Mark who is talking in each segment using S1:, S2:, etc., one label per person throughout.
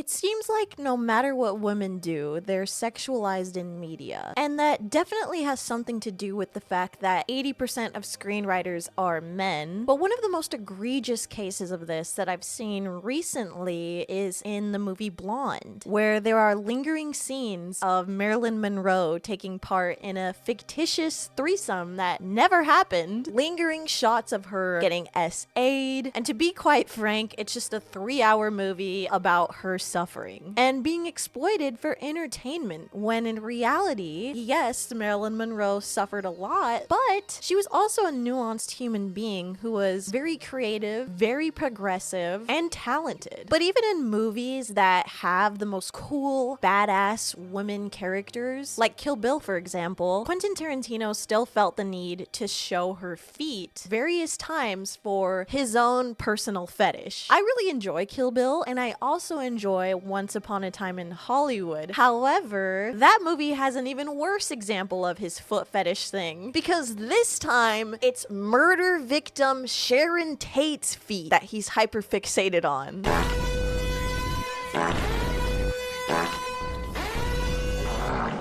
S1: It seems like no matter what women do, they're sexualized in media. And that definitely has something to do with the fact that 80% of screenwriters are men. But one of the most egregious cases of this that I've seen recently is in the movie Blonde, where there are lingering scenes of Marilyn Monroe taking part in a fictitious threesome that never happened, lingering shots of her getting SA'd, and to be quite frank, it's just a 3-hour movie about her suffering and being exploited for entertainment, when in reality, yes, Marilyn Monroe suffered a lot, but she was also a nuanced human being who was very creative, very progressive, and talented. But even in movies that have the most cool, badass women characters, like Kill Bill for example, Quentin Tarantino still felt the need to show her feet various times for his own personal fetish. I really enjoy Kill Bill, and I also enjoy Once Upon a Time in Hollywood. However, that movie has an even worse example of his foot fetish thing, because this time it's murder victim Sharon Tate's feet that he's hyperfixated on.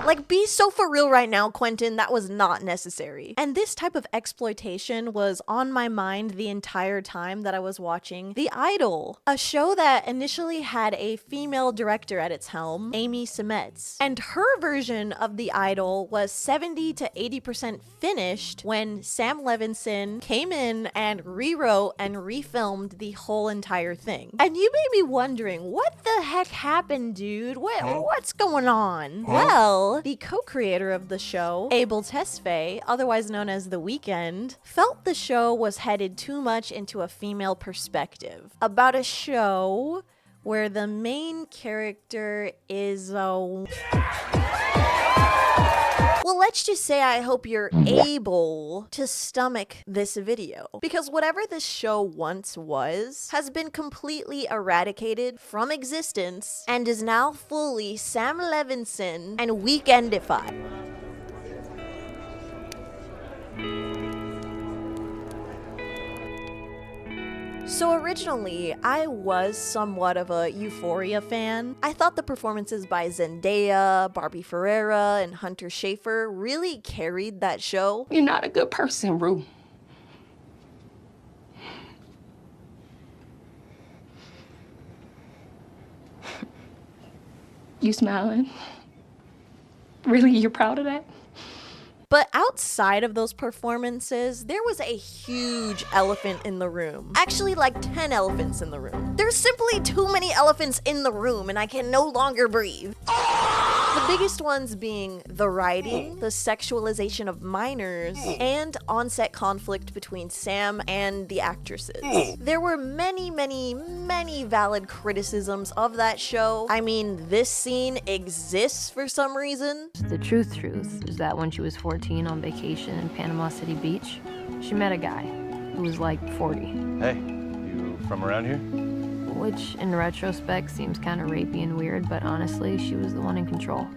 S1: Like, be so for real right now, Quentin, that was not necessary. And this type of exploitation was on my mind the entire time that I was watching The Idol, a show that initially had a female director at its helm, Amy Seimetz. And her version of The Idol was 70 to 80% finished when Sam Levinson came in and rewrote and refilmed the whole entire thing. And you may be wondering, what the heck happened, dude? What's going on? Well, the co-creator of the show, Abel Tesfaye, otherwise known as The Weeknd, felt the show was headed too much into a female perspective, about a show where the main character is a... Well, let's just say I hope you're able to stomach this video, because whatever this show once was has been completely eradicated from existence and is now fully Sam Levinson and Weekendified. So originally, I was somewhat of a Euphoria fan. I thought the performances by Zendaya, Barbie Ferreira, and Hunter Schafer really carried that show.
S2: You're not a good person, Rue. You smiling? Really, you're proud of that?
S1: But outside of those performances, there was a huge elephant in the room. Actually, like 10 elephants in the room. There's simply too many elephants in the room, and I can no longer breathe. The biggest ones being the writing, the sexualization of minors, and on-set conflict between Sam and the actresses. There were many valid criticisms of that show. I mean, this scene exists for some reason.
S3: The truth is that when she was 14 on vacation in Panama City Beach, she met a guy who was like 40.
S4: Hey, you from around here?
S3: Which, in retrospect, seems kind of rapey and weird, but honestly, she was the one in control.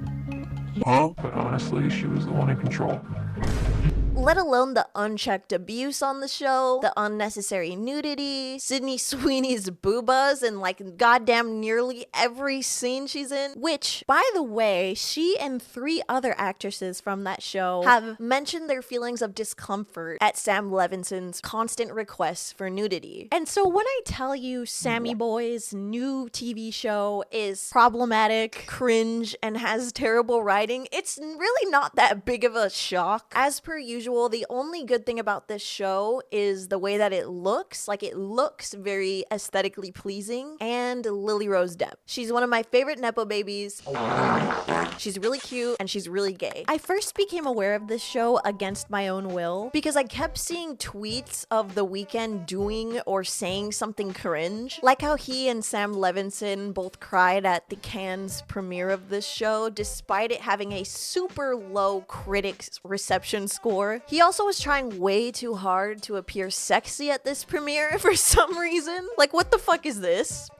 S1: Let alone the unchecked abuse on the show, the unnecessary nudity, Sydney Sweeney's boobas in like goddamn nearly every scene she's in, which, by the way, she and 3 other actresses from that show have mentioned their feelings of discomfort at Sam Levinson's constant requests for nudity. And so when I tell you Sammy Boy's new TV show is problematic, cringe, and has terrible writing, it's really not that big of a shock. As per usual, the only good thing about this show is the way that it looks. Like, it looks very aesthetically pleasing. And Lily Rose Depp. She's one of my favorite Nepo babies. She's really cute and she's really gay. I first became aware of this show against my own will because I kept seeing tweets of The Weeknd doing or saying something cringe. Like how he and Sam Levinson both cried at the Cannes premiere of this show despite it having a super low critics reception score. He also was trying way too hard to appear sexy at this premiere for some reason. Like, what the fuck is this?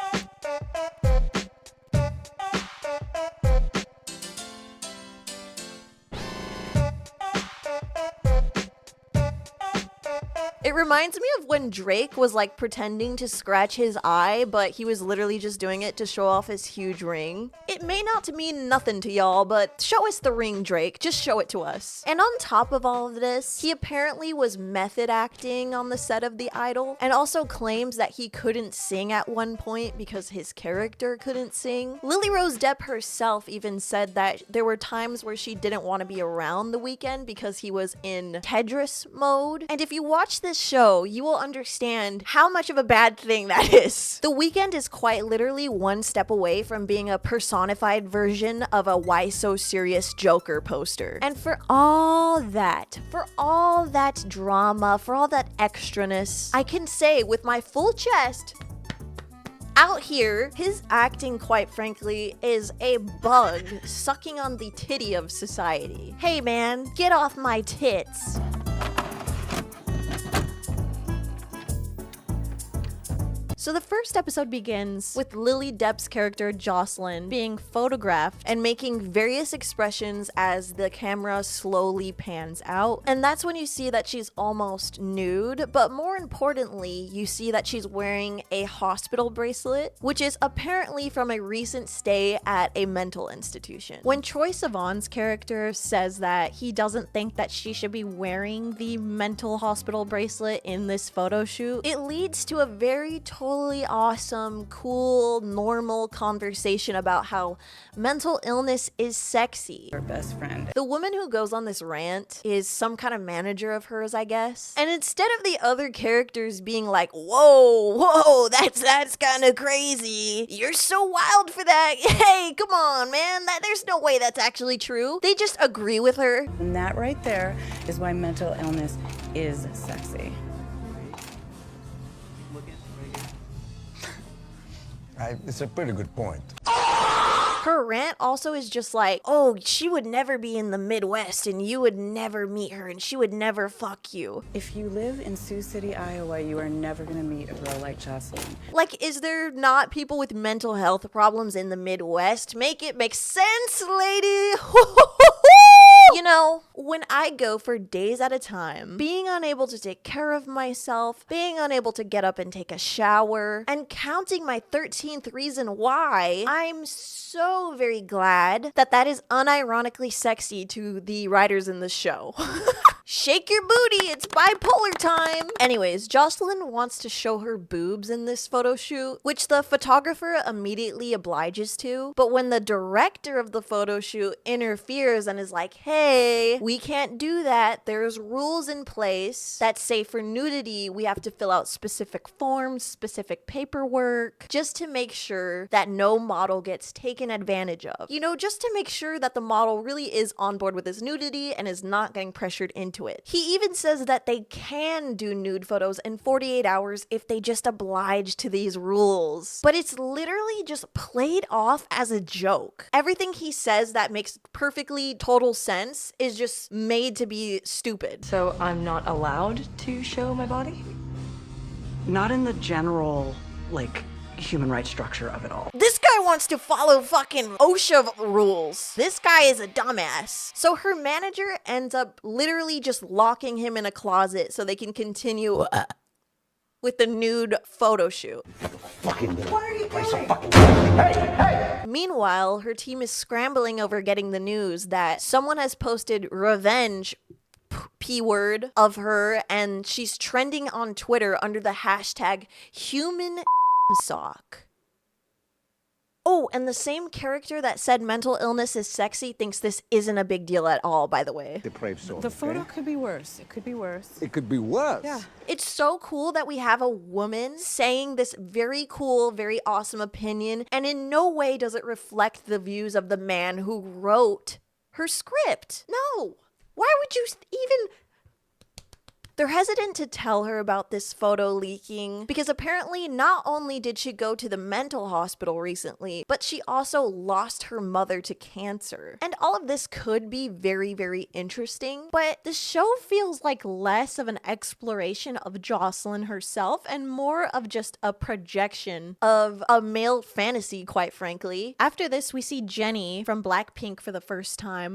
S1: It It reminds me of when Drake was like pretending to scratch his eye, but he was literally just doing it to show off his huge ring. It may not mean nothing to y'all, but show us the ring, Drake. Just show it to us. And on top of all of this, he apparently was method acting on the set of The Idol, and also claims that he couldn't sing at one point because his character couldn't sing. Lily Rose Depp herself even said that there were times where she didn't want to be around The Weeknd because he was in Tedros mode. And if you watch this show, you will understand how much of a bad thing that is. The Weeknd is quite literally one step away from being a personified version of a Why So Serious Joker poster. And for all that drama, for all that extraness, I can say with my full chest, out here, his acting, quite frankly, is a bug sucking on the titty of society. Hey man, get off my tits. So the first episode begins with Lily Depp's character Jocelyn being photographed and making various expressions as the camera slowly pans out. And that's when you see that she's almost nude, but more importantly, you see that she's wearing a hospital bracelet, which is apparently from a recent stay at a mental institution. When Troye Sivan's character says that he doesn't think that she should be wearing the mental hospital bracelet in this photo shoot, it leads to a very totally awesome, cool, normal conversation about how mental illness is sexy.
S5: Her best friend.
S1: The woman who goes on this rant is some kind of manager of hers, I guess. And instead of the other characters being like, whoa, that's kind of crazy. You're so wild for that. Hey, come on, man. There's no way that's actually true. They just agree with her.
S5: And that right there is why mental illness is sexy.
S6: It's a pretty good point.
S1: Her rant also is just like, oh, she would never be in the Midwest and you would never meet her and she would never fuck you.
S5: If you live in Sioux City, Iowa, you are never gonna meet a girl like Jocelyn.
S1: Like, is there not people with mental health problems in the Midwest? Make it make sense, lady. You know, when I go for days at a time, being unable to take care of myself, being unable to get up and take a shower, and counting my 13th reason why, I'm so very glad that that is unironically sexy to the writers in the show. Shake your booty, it's bipolar time. Anyways, Jocelyn wants to show her boobs in this photo shoot, which the photographer immediately obliges to. But when the director of the photo shoot interferes and is like, hey, we can't do that. There's rules in place that say for nudity, we have to fill out specific forms, specific paperwork, just to make sure that no model gets taken advantage of. You know, just to make sure that the model really is on board with his nudity and is not getting pressured into it. He even says that they can do nude photos in 48 hours if they just oblige to these rules. But it's literally just played off as a joke. Everything he says that makes perfectly total sense is just made to be stupid.
S7: So I'm not allowed to show my body? Not in the general, human rights structure of it all.
S1: This guy wants to follow fucking OSHA rules. This guy is a dumbass. So her manager ends up literally just locking him in a closet so they can continue with the nude photo shoot. Meanwhile, her team is scrambling over getting the news that someone has posted revenge P-word of her, and she's trending on Twitter under the hashtag human sock. Oh, and the same character that said mental illness is sexy thinks this isn't a big deal at all, by the way.
S6: Depraved soul.
S5: The photo could be worse. It could be worse.
S6: It could be worse.
S5: Yeah.
S1: It's so cool that we have a woman saying this very cool, very awesome opinion, and in no way does it reflect the views of the man who wrote her script. No. Why would you even... They're hesitant to tell her about this photo leaking because apparently not only did she go to the mental hospital recently, but she also lost her mother to cancer. And all of this could be very, very interesting, but the show feels like less of an exploration of Jocelyn herself and more of just a projection of a male fantasy, quite frankly. After this, we see Jennie from Blackpink for the first time.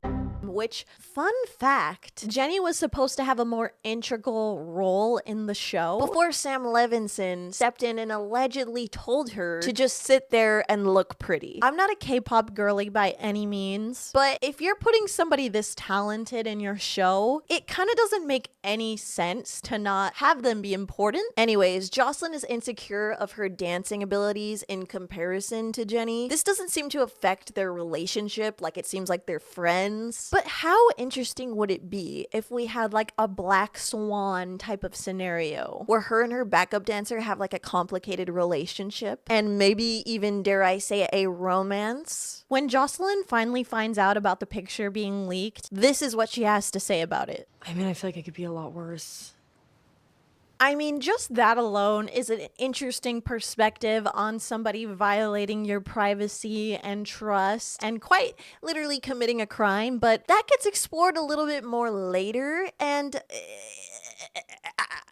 S1: which, fun fact, Jenny was supposed to have a more integral role in the show before Sam Levinson stepped in and allegedly told her to just sit there and look pretty. I'm not a K-pop girly by any means, but if you're putting somebody this talented in your show, it kind of doesn't make any sense to not have them be important. Anyways, Jocelyn is insecure of her dancing abilities in comparison to Jenny. This doesn't seem to affect their relationship, like it seems like they're friends. But how interesting would it be if we had like a Black Swan type of scenario where her and her backup dancer have like a complicated relationship and maybe even, dare I say, a romance? When Jocelyn finally finds out about the picture being leaked, this is what she has to say about it.
S7: I mean, I feel like it could be a lot worse.
S1: I mean, just that alone is an interesting perspective on somebody violating your privacy and trust and quite literally committing a crime, but that gets explored a little bit more later, and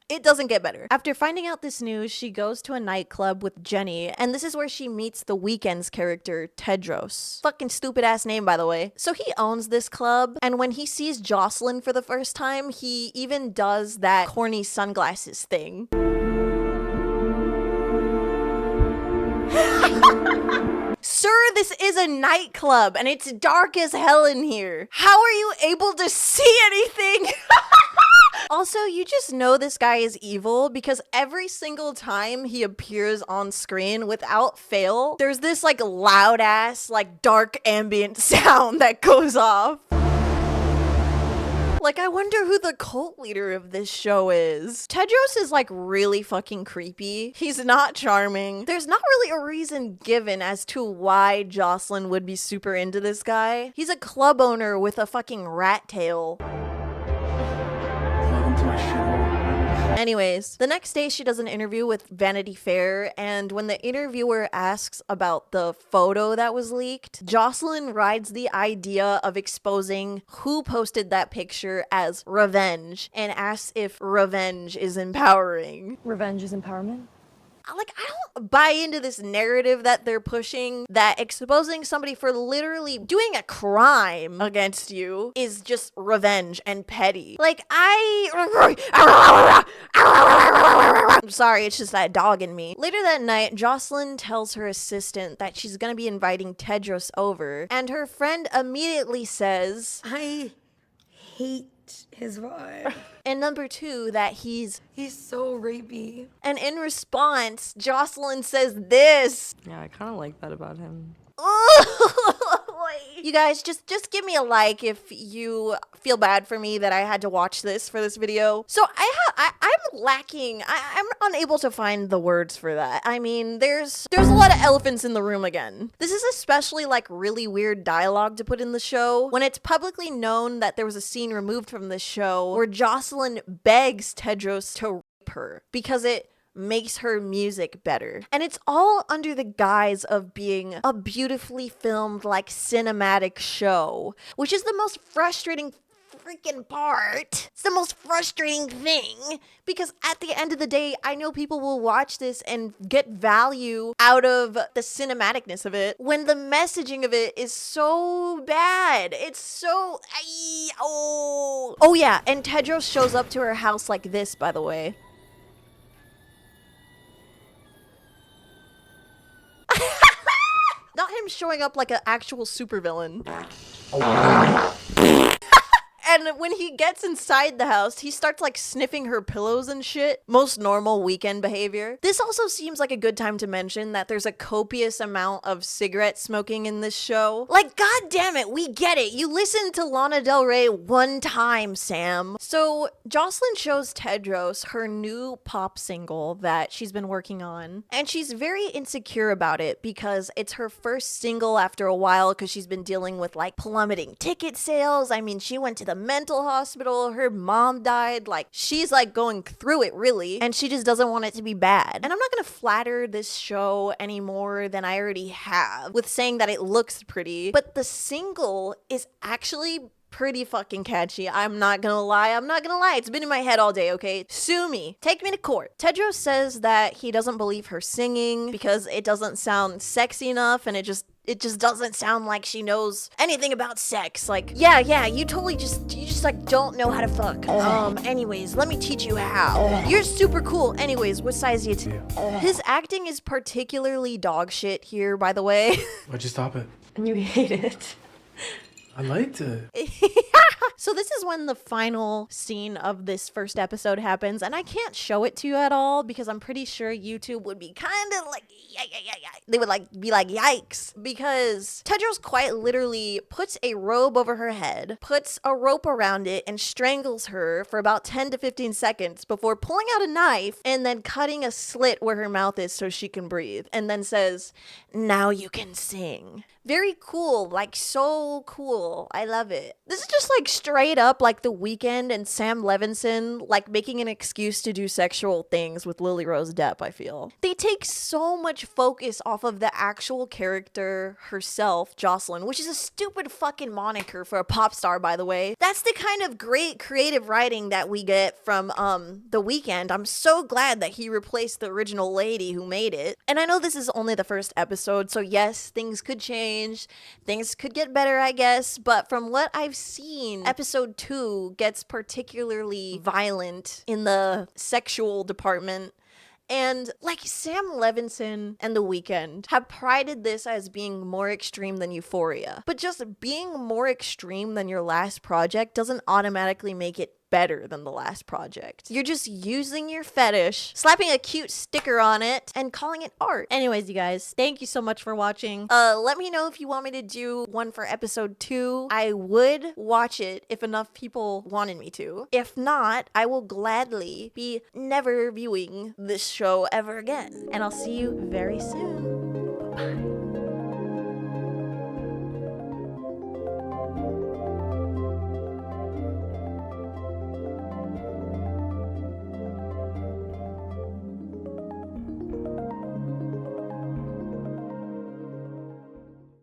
S1: it doesn't get better. After finding out this news, she goes to a nightclub with Jenny, and this is where she meets the Weeknd's character, Tedros. Fucking stupid ass name, by the way. So he owns this club, and when he sees Jocelyn for the first time, he even does that corny sunglasses thing. Sir, this is a nightclub, and it's dark as hell in here. How are you able to see anything? Also, you just know this guy is evil because every single time he appears on screen, without fail, there's this like loud ass, like dark ambient sound that goes off. Like, I wonder who the cult leader of this show is. Tedros is like really fucking creepy. He's not charming. There's not really a reason given as to why Jocelyn would be super into this guy. He's a club owner with a fucking rat tail. Anyways, the next day she does an interview with Vanity Fair, and when the interviewer asks about the photo that was leaked, Jocelyn rides the idea of exposing who posted that picture as revenge and asks if revenge is empowering.
S2: Revenge is empowerment?
S1: Like, I don't buy into this narrative that they're pushing that exposing somebody for literally doing a crime against you is just revenge and petty. Like, I'm sorry, it's just that dog in me. Later that night, Jocelyn tells her assistant that she's gonna be inviting Tedros over, and her friend immediately says,
S8: I hate his vibe.
S1: And number two, that he's
S8: so rapey.
S1: And in response, Jocelyn says this.
S7: Yeah, I kind of like that about him.
S1: You guys, just give me a like if you feel bad for me that I had to watch this for this video. So I'm lacking. I'm unable to find the words for that. I mean, there's a lot of elephants in the room again. This is especially like really weird dialogue to put in the show when it's publicly known that there was a scene removed from this show where Jocelyn begs Tedros to rape her because it makes her music better. And it's all under the guise of being a beautifully filmed, like, cinematic show, which is the most frustrating freaking part. It's the most frustrating thing because at the end of the day, I know people will watch this and get value out of the cinematicness of it when the messaging of it is so bad. It's so oh yeah, and Tedros shows up to her house like this, by the way. Not him showing up like an actual supervillain. And when he gets inside the house, he starts like sniffing her pillows and shit. Most normal Weeknd behavior. This also seems like a good time to mention that there's a copious amount of cigarette smoking in this show. Like, god damn it, we get it. You listened to Lana Del Rey one time, Sam. So Jocelyn shows Tedros her new pop single that she's been working on. And she's very insecure about it because it's her first single after a while because she's been dealing with like plummeting ticket sales. I mean, she went to the mental hospital, her mom died, like she's like going through it really, and she just doesn't want it to be bad. And I'm not gonna flatter this show any more than I already have with saying that it looks pretty, but the single is actually pretty fucking catchy. I'm not gonna lie. It's been in my head all day, okay? Sue me. Take me to court. Tedros says that he doesn't believe her singing because it doesn't sound sexy enough and it just it just doesn't sound like she knows anything about sex. Like, yeah, you just like don't know how to fuck. Anyways, let me teach you how. You're super cool. Anyways, what size are you? His acting is particularly dog shit here, by the way.
S9: Why'd you stop it?
S8: And you hate it.
S9: I liked it.
S1: So this is when the final scene of this first episode happens, and I can't show it to you at all because I'm pretty sure YouTube would be kind of like, they would be like, yikes, because Tedros quite literally puts a robe over her head, puts a rope around it, and strangles her for about 10 to 15 seconds before pulling out a knife and then cutting a slit where her mouth is so she can breathe, and then says, "Now you can sing." Very cool, like so cool. I love it. This is just like straight up like The Weeknd and Sam Levinson like making an excuse to do sexual things with Lily Rose Depp, I feel. They take so much focus off of the actual character herself, Jocelyn, which is a stupid fucking moniker for a pop star, by the way. That's the kind of great creative writing that we get from The Weeknd. I'm so glad that he replaced the original lady who made it. And I know this is only the first episode, so yes, things could change. Things could get better, I guess, but from what I've seen, episode 2 gets particularly violent in the sexual department. And like Sam Levinson and The Weeknd have prided this as being more extreme than Euphoria. But just being more extreme than your last project doesn't automatically make it better than the last project. You're just using your fetish, slapping a cute sticker on it, and calling it art. Anyways, you guys, thank you so much for watching. Let me know if you want me to do one for episode 2. I would watch it if enough people wanted me to. If not, I will gladly be never viewing this show ever again. And I'll see you very soon.